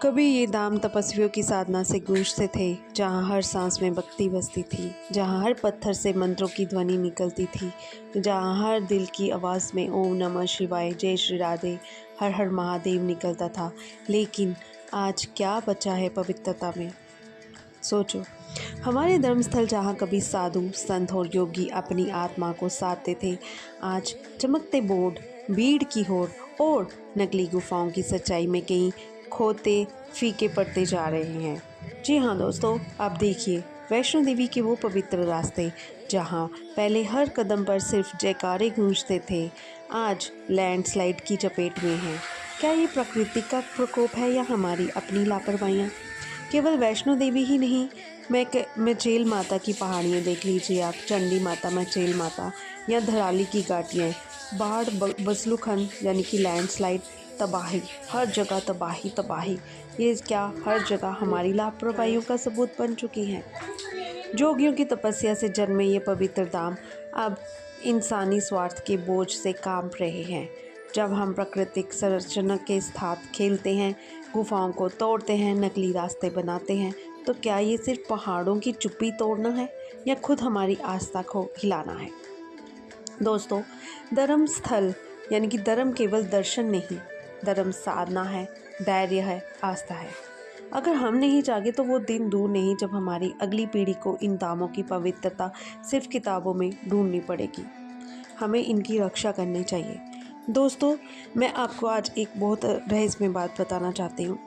कभी ये धाम तपस्वियों की साधना से गूंजते थे, जहाँ हर सांस में भक्ति बसती थी, जहाँ हर पत्थर से मंत्रों की ध्वनि निकलती थी, जहाँ हर दिल की आवाज़ में ओम नमः शिवाय, जय श्री राधे, हर हर महादेव निकलता था। लेकिन आज क्या बचा है पवित्रता में? सोचो, हमारे धर्मस्थल जहाँ कभी साधु संत और योगी अपनी आत्मा को साधते थे, आज चमकते बोर्ड, भीड़ की होड़ और नकली गुफाओं की सच्चाई में कहीं खोते फीके पड़ते जा रहे हैं। जी हाँ दोस्तों, आप देखिए वैष्णो देवी के वो पवित्र रास्ते जहाँ पहले हर कदम पर सिर्फ जयकारे गूंजते थे, आज लैंडस्लाइड की चपेट में हैं। क्या ये प्रकृति का प्रकोप है या हमारी अपनी लापरवाहियाँ? केवल वैष्णो देवी ही नहीं, मचेल माता की पहाड़ियाँ देख लीजिए आप, चंडी माता, मचेल माता या धराली की घाटियाँ, बाढ़, बसलूखंड यानी कि लैंडस्लाइड, तबाही, हर जगह तबाही तबाही। ये क्या हर जगह हमारी लापरवाहियों का सबूत बन चुकी हैं। जोगियों की तपस्या से जन्मे ये पवित्र धाम अब इंसानी स्वार्थ के बोझ से कांप रहे हैं। जब हम प्राकृतिक संरचना के साथ खेलते हैं, गुफाओं को तोड़ते हैं, नकली रास्ते बनाते हैं, तो क्या ये सिर्फ पहाड़ों की चुप्पी तोड़ना है या खुद हमारी आस्था को हिलाना है? दोस्तों, धर्म स्थल यानी कि धर्म केवल दर्शन नहीं, धर्म साधना है, धैर्य है, आस्था है। अगर हम नहीं जागे तो वो दिन दूर नहीं जब हमारी अगली पीढ़ी को इन धामों की पवित्रता सिर्फ किताबों में ढूंढनी पड़ेगी। हमें इनकी रक्षा करनी चाहिए। दोस्तों, मैं आपको आज एक बहुत रहस्यमय बात बताना चाहती हूँ।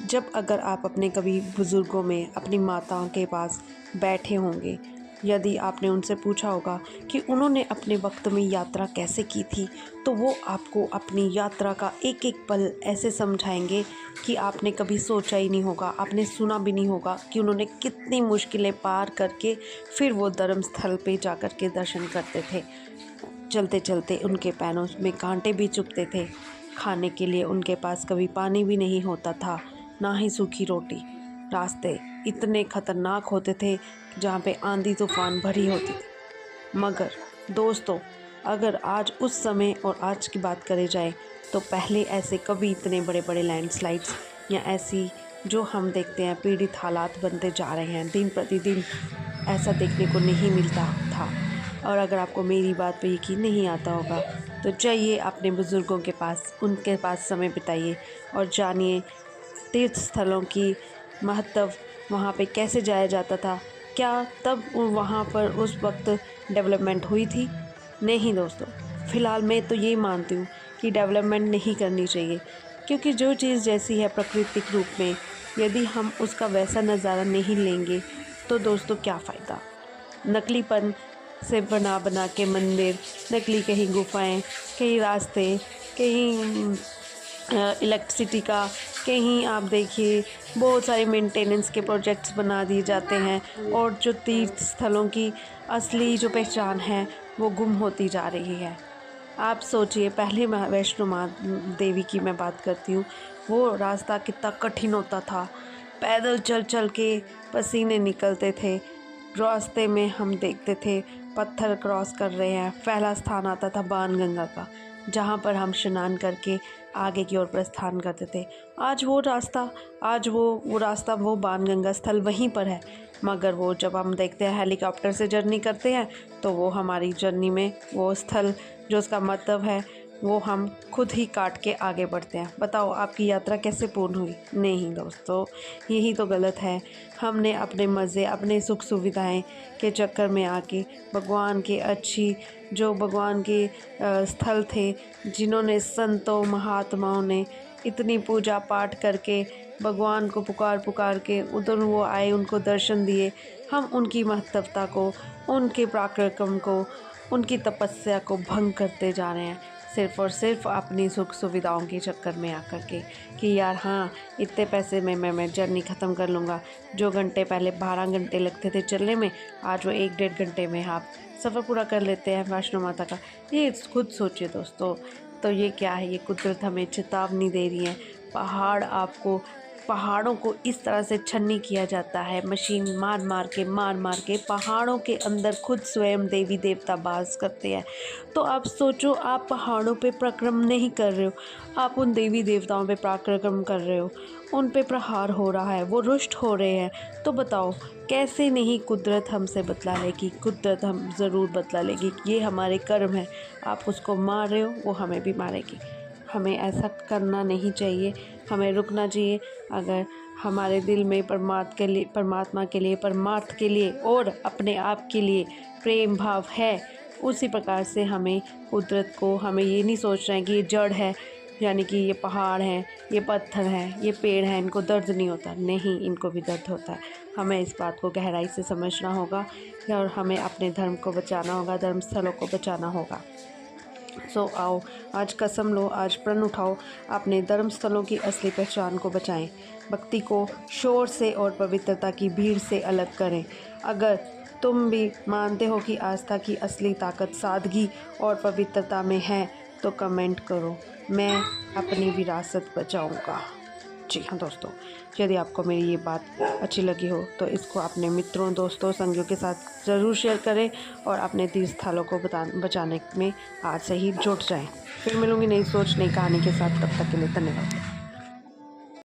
जब अगर आप अपने कभी बुज़ुर्गों में अपनी माताओं के पास बैठे होंगे, यदि आपने उनसे पूछा होगा कि उन्होंने अपने वक्त में यात्रा कैसे की थी, तो वो आपको अपनी यात्रा का एक एक पल ऐसे समझाएंगे कि आपने कभी सोचा ही नहीं होगा, आपने सुना भी नहीं होगा कि उन्होंने कितनी मुश्किलें पार करके फिर वो धर्म स्थल पे जा कर के दर्शन करते थे। चलते चलते उनके पैरों में कांटे भी चुभते थे, खाने के लिए उनके पास कभी पानी भी नहीं होता था, ना ही सूखी रोटी। रास्ते इतने खतरनाक होते थे जहाँ पे आंधी तूफान भरी होती थी। मगर दोस्तों, अगर आज उस समय और आज की बात करी जाए तो पहले ऐसे कभी इतने बड़े बड़े लैंडस्लाइड्स या ऐसी जो हम देखते हैं पीड़ित हालात बनते जा रहे हैं दिन प्रतिदिन, ऐसा देखने को नहीं मिलता था। और अगर आपको मेरी बात पे यकीन नहीं आता होगा तो जाइए अपने बुज़ुर्गों के पास, उनके पास समय बिताइए और जानिए तीर्थ स्थलों की महत्व, वहाँ पे कैसे जाया जाता था। क्या तब वहाँ पर उस वक्त डेवलपमेंट हुई थी? नहीं दोस्तों, फ़िलहाल मैं तो ये मानती हूँ कि डेवलपमेंट नहीं करनी चाहिए, क्योंकि जो चीज़ जैसी है प्राकृतिक रूप में, यदि हम उसका वैसा नज़ारा नहीं लेंगे तो दोस्तों क्या फ़ायदा। नकलीपन से बना बना के मंदिर, नकली कहीं गुफाएं, कहीं रास्ते, कहीं इलेक्ट्रिसिटी का, कहीं आप देखिए बहुत सारे मेंटेनेंस के प्रोजेक्ट्स बना दिए जाते हैं और जो तीर्थ स्थलों की असली जो पहचान है वो गुम होती जा रही है। आप सोचिए, पहले वैष्णो देवी की मैं बात करती हूँ, वो रास्ता कितना कठिन होता था, पैदल चल चल के पसीने निकलते थे। रास्ते में हम देखते थे पत्थर क्रॉस कर रहे हैं। पहला स्थान आता था बाणगंगा का, जहाँ पर हम स्नान करके आगे की ओर प्रस्थान करते थे। आज वो रास्ता वो बाणगंगा स्थल वहीं पर है, मगर वो जब हम देखते हैं हेलीकॉप्टर से जर्नी करते हैं तो वो हमारी जर्नी में वो स्थल जो उसका मतलब है वो हम खुद ही काट के आगे बढ़ते हैं। बताओ आपकी यात्रा कैसे पूर्ण हुई? नहीं दोस्तों, यही तो गलत है। हमने अपने मज़े, अपने सुख सुविधाएं के चक्कर में आके भगवान के स्थल थे, जिन्होंने संतों महात्माओं ने इतनी पूजा पाठ करके भगवान को पुकार पुकार के उधर वो आए, उनको दर्शन दिए, हम उनकी महत्वता को, उनके पराक्रम को, उनकी तपस्या को भंग करते जा रहे हैं, सिर्फ़ और सिर्फ अपनी सुख सुविधाओं के चक्कर में आकर के कि यार हाँ, इतने पैसे में मैं जर्नी ख़त्म कर लूँगा। जो घंटे पहले 12 घंटे लगते थे चलने में, आज वो 1 डेढ़ घंटे में आप सफ़र पूरा कर लेते हैं वैष्णो माता का। ये खुद सोचिए दोस्तों, तो ये क्या है? ये कुदरत हमें चेतावनी दे रही है। पहाड़ों को इस तरह से छन्नी किया जाता है, मशीन मार मार के पहाड़ों के अंदर खुद स्वयं देवी देवता वास करते हैं। तो आप सोचो, आप पहाड़ों पे पराक्रम नहीं कर रहे हो, आप उन देवी देवताओं पे पराक्रम कर रहे हो, उन पे प्रहार हो रहा है, वो रुष्ट हो रहे हैं। तो बताओ कैसे नहीं कुदरत हमसे बदला लेगी? कुदरत हम ज़रूर बदला लेगी, ये हमारे कर्म है। आप उसको मार रहे हो, वो हमें भी मारेगी। हमें ऐसा करना नहीं चाहिए, हमें रुकना चाहिए। अगर हमारे दिल में परमात्मा के लिए, परमार्थ के लिए और अपने आप के लिए प्रेम भाव है, उसी प्रकार से हमें कुदरत को, हमें ये नहीं सोचना है कि ये जड़ है, यानी कि ये पहाड़ हैं, ये पत्थर हैं, ये पेड़ हैं, इनको दर्द नहीं होता। नहीं, इनको भी दर्द होता है। हमें इस बात को गहराई से समझना होगा और हमें अपने धर्म को बचाना होगा, धर्म स्थलों को बचाना होगा। सो आओ, आज कसम लो, आज प्रण उठाओ, अपने धर्म स्थलों की असली पहचान को बचाएं। भक्ति को शोर से और पवित्रता की भीड़ से अलग करें। अगर तुम भी मानते हो कि आस्था की असली ताकत सादगी और पवित्रता में है, तो कमेंट करो, मैं अपनी विरासत बचाऊंगा। जी हाँ दोस्तों, यदि आपको मेरी ये बात अच्छी लगी हो तो इसको अपने मित्रों, दोस्तों, संगियों के साथ ज़रूर शेयर करें और अपने तीर्थ स्थलों को बचाने में आज से ही जुट जाएं। फिर मिलूंगी नई सोच, नई कहानी के साथ। तब तक के लिए धन्यवाद।